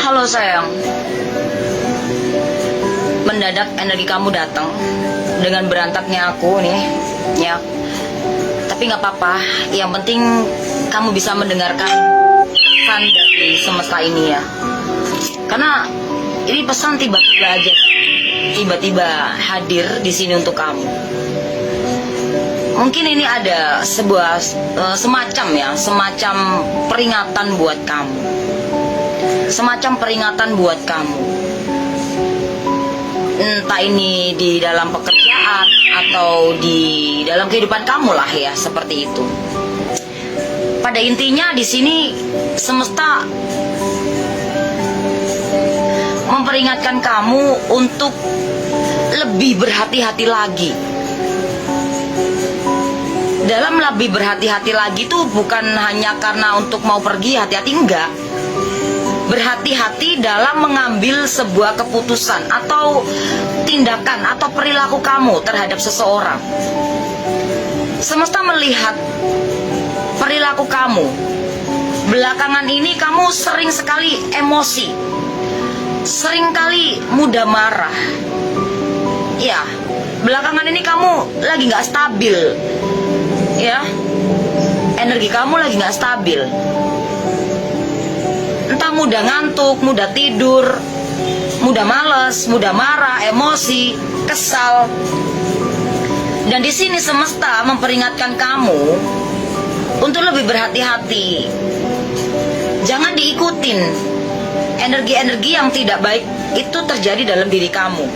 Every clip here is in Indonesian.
Halo sayang, mendadak energi kamu datang dengan berantaknya aku nih, ya. Tapi nggak apa-apa, yang penting kamu bisa mendengarkan pesan dari semesta ini ya. Karena ini pesan tiba-tiba aja, tiba-tiba hadir di sini untuk kamu. Mungkin ini ada sebuah semacam peringatan buat kamu. Semacam peringatan buat kamu. Entah ini di dalam pekerjaan atau di dalam kehidupan kamu lah ya, seperti itu. Pada intinya di sini semesta memperingatkan kamu untuk lebih berhati-hati lagi. Dalam lebih berhati-hati lagi tuh bukan hanya karena untuk mau pergi, hati-hati, enggak. Berhati-hati dalam mengambil sebuah keputusan atau tindakan atau perilaku kamu terhadap seseorang. Semesta melihat perilaku kamu. Belakangan ini kamu sering sekali emosi, sering kali mudah marah. Ya, belakangan ini kamu lagi gak stabil. Ya, energi kamu lagi gak stabil. Entah mudah ngantuk, mudah tidur, mudah malas, mudah marah, emosi, kesal. Dan di sini semesta memperingatkan kamu untuk lebih berhati-hati. Jangan diikutin energi-energi yang tidak baik itu terjadi dalam diri kamu.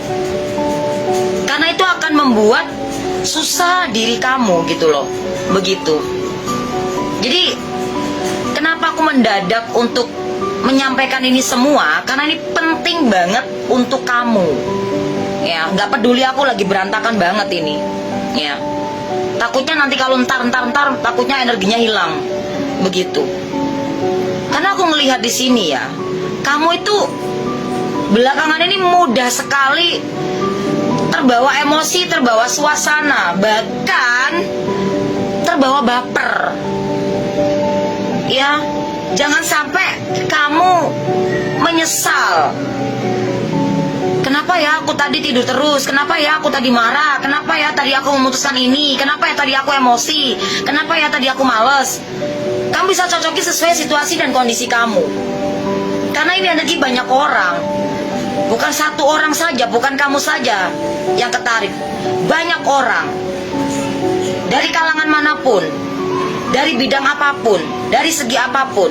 Karena itu akan membuat susah diri kamu gitu loh. Begitu. Jadi kenapa aku mendadak untuk menyampaikan ini semua? Karena ini penting banget untuk kamu. Ya, nggak peduli aku lagi berantakan banget ini. Ya, takutnya nanti kalau ntar takutnya energinya hilang. Begitu. Karena aku melihat di sini ya, kamu itu belakangan ini mudah sekali terbawa emosi, terbawa suasana, bahkan terbawa baper. Ya, jangan sampai kamu menyesal. Kenapa ya aku tadi tidur terus? Kenapa ya aku tadi marah? Kenapa ya tadi aku memutuskan ini? Kenapa ya tadi aku emosi? Kenapa ya tadi aku males? Kamu bisa cocoki sesuai situasi dan kondisi kamu. Karena ini energi banyak orang. Bukan satu orang saja, bukan kamu saja yang ketarik. Banyak orang. Dari kalangan manapun, dari bidang apapun, dari segi apapun.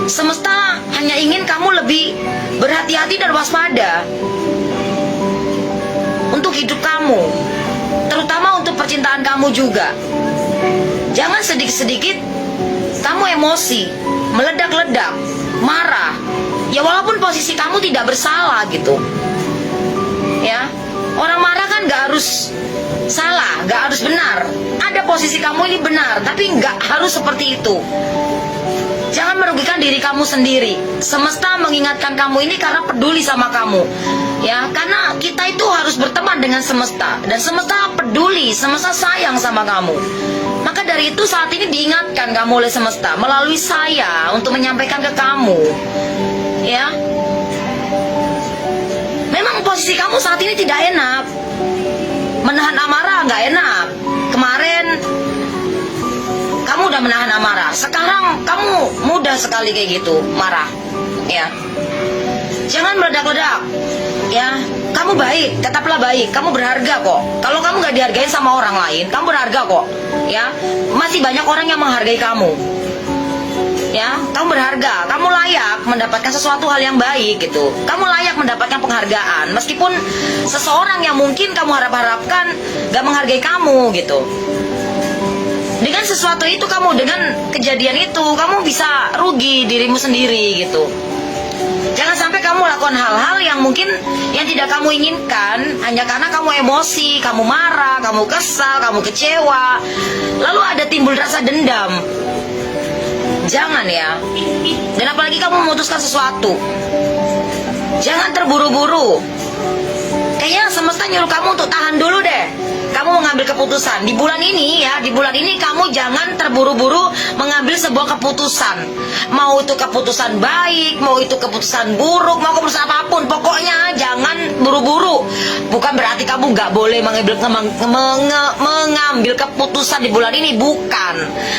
Semesta hanya ingin kamu lebih berhati-hati dan waspada untuk hidup kamu, terutama untuk percintaan kamu juga. Jangan sedikit-sedikit kamu emosi, meledak-ledak, marah. Ya walaupun posisi kamu tidak bersalah gitu. Ya, orang marah kan gak harus salah, gak harus benar. Ada posisi kamu ini benar, tapi gak harus seperti itu. Jangan merugikan diri kamu sendiri. Semesta mengingatkan kamu ini karena peduli sama kamu. Ya, karena kita itu harus berteman dengan semesta. Dan semesta peduli, semesta sayang sama kamu. Maka dari itu saat ini diingatkan kamu oleh semesta melalui saya untuk menyampaikan ke kamu. Ya, memang posisi kamu saat ini tidak enak. Menahan amarah nggak enak. Kemarin kamu udah menahan amarah. Sekarang kamu mudah sekali kayak gitu marah. Ya, jangan meledak-ledak. Ya, kamu baik, tetaplah baik. Kamu berharga kok. Kalau kamu nggak dihargai sama orang lain, kamu berharga kok. Ya, masih banyak orang yang menghargai kamu. Ya, kamu berharga, kamu layak mendapatkan sesuatu hal yang baik gitu. Kamu layak mendapatkan penghargaan, meskipun seseorang yang mungkin kamu harap-harapkan gak menghargai kamu gitu. Dengan sesuatu itu kamu, dengan kejadian itu, kamu bisa rugi dirimu sendiri gitu. Jangan sampai kamu lakukan hal-hal yang mungkin yang tidak kamu inginkan hanya karena kamu emosi, kamu marah, kamu kesal, kamu kecewa, lalu ada timbul rasa dendam. Jangan ya. Dan apalagi kamu memutuskan sesuatu, jangan terburu-buru. Kayaknya semesta nyuruh kamu untuk tahan dulu deh. kamu mengambil keputusan. Di bulan ini ya, di bulan ini kamu jangan terburu-buru mengambil sebuah keputusan. Mau itu keputusan baik, mau itu keputusan buruk, mau keputusan apapun, pokoknya jangan buru-buru. Bukan berarti kamu nggak boleh mengambil keputusan di bulan ini, bukan.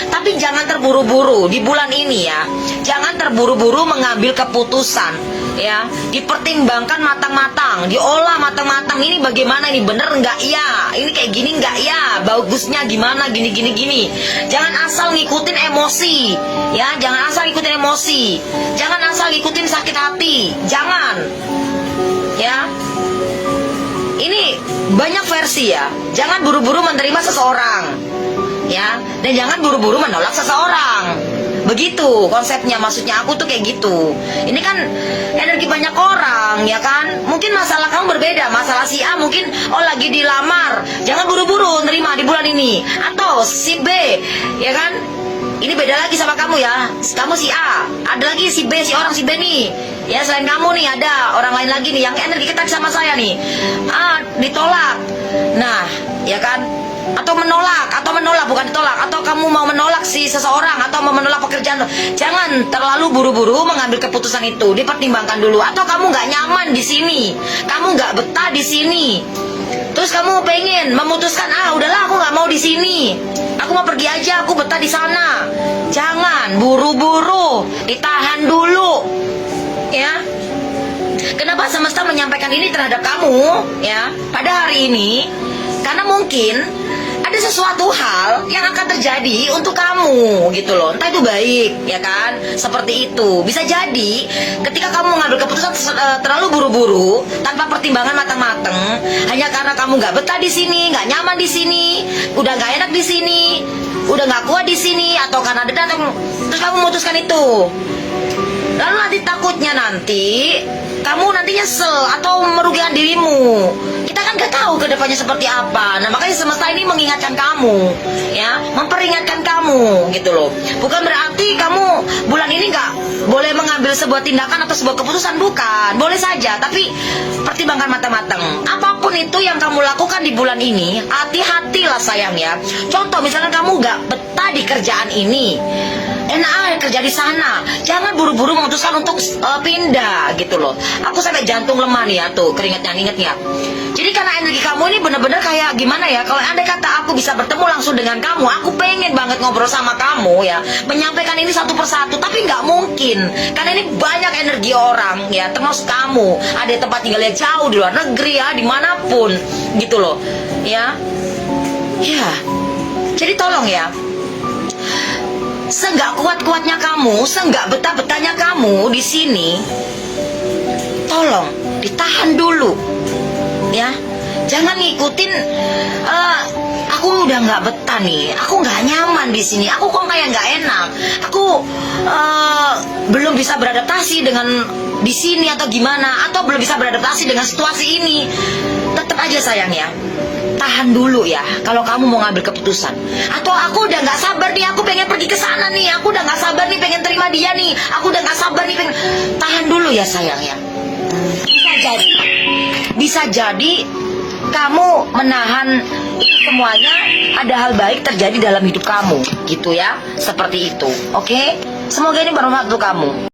Tapi jangan terburu-buru di bulan ini ya. Jangan terburu-buru mengambil keputusan ya. Dipertimbangkan matang-matang, diolah matang-matang. Ini bagaimana, ini bener nggak ya? Ini kayak gini nggak ya? Bagusnya gimana? Gini. Jangan asal ngikutin emosi ya. Jangan asal ngikutin emosi. Jangan asal ngikutin sakit hati. Jangan ya. Ini banyak versi ya. Jangan buru-buru menerima seseorang ya, dan jangan buru-buru menolak seseorang. Begitu konsepnya, maksudnya aku tuh kayak gitu. Ini kan energi banyak orang ya kan. Mungkin masalah kamu berbeda. Masalah si A mungkin lagi dilamar. Jangan buru-buru nerima di bulan ini. Atau si B ya kan, ini beda lagi sama kamu ya. Kamu si A, ada lagi si B, si orang si B nih ya. Selain kamu nih ada orang lain lagi nih yang energi ketat sama saya nih. Ditolak. Nah ya kan, atau menolak bukan ditolak, atau kamu mau menolak si seseorang atau mau menolak pekerjaan. Jangan terlalu buru-buru mengambil keputusan itu, dipertimbangkan dulu. Atau kamu nggak nyaman di sini, kamu nggak betah di sini, terus kamu pengen memutuskan, udahlah aku nggak mau di sini, aku mau pergi aja, aku betah di sana. Jangan buru-buru, ditahan dulu ya. Kenapa semesta menyampaikan ini terhadap kamu ya pada hari ini? Karena mungkin ada sesuatu hal yang akan terjadi untuk kamu gitu loh. Entah itu baik ya kan, seperti itu. Bisa jadi ketika kamu mengambil keputusan terlalu buru-buru tanpa pertimbangan matang-matang, hanya karena kamu nggak betah di sini, nggak nyaman di sini, udah nggak enak di sini, udah nggak kuat di sini, atau karena dendam, terus kamu memutuskan itu. Lalu nanti takutnya kamu nanti nyesel atau merugikan dirimu. Kita kan gak tahu ke depannya seperti apa. Nah makanya semesta ini mengingatkan kamu ya, memperingatkan kamu gitu loh. Bukan berarti kamu bulan ini gak boleh mengambil sebuah tindakan atau sebuah keputusan, bukan. Boleh saja, tapi pertimbangkan matang-matang. Apapun itu yang kamu lakukan di bulan ini, hati-hatilah sayang ya. Contoh misalnya kamu gak betah di kerjaan ini, enak kerja di sana, jangan buru-buru memutuskan untuk pindah gitu loh. Aku sampai jantung lemah nih ya, tuh keringetnya, ingetnya. Jadi karena energi kamu ini bener-bener kayak gimana ya, kalau andai kata aku bisa bertemu langsung dengan kamu, aku pengen banget ngobrol sama kamu ya, menyampaikan ini satu persatu, tapi nggak mungkin karena ini banyak energi orang ya, termasuk kamu. Ada tempat tinggalnya jauh di luar negeri ya, dimanapun gitu loh ya. Jadi tolong ya, seenggak kuat-kuatnya kamu, seenggak betah-betahnya kamu di sini, tolong ditahan dulu ya. Jangan ngikutin aku udah nggak betah nih, aku nggak nyaman di sini, aku kok kayak nggak enak, aku belum bisa beradaptasi dengan di sini atau gimana, atau belum bisa beradaptasi dengan situasi ini. Tetap aja sayang ya, tahan dulu ya kalau kamu mau ngambil keputusan. Atau aku udah nggak sabar nih, aku pengen pergi ke sana nih, aku udah nggak sabar nih pengen terima dia nih, aku udah nggak sabar nih pengen. Tahan dulu ya sayang ya. Bisa jadi kamu menahan itu semuanya, ada hal baik terjadi dalam hidup kamu gitu ya, seperti itu. Oke? Semoga ini bermanfaat untuk kamu.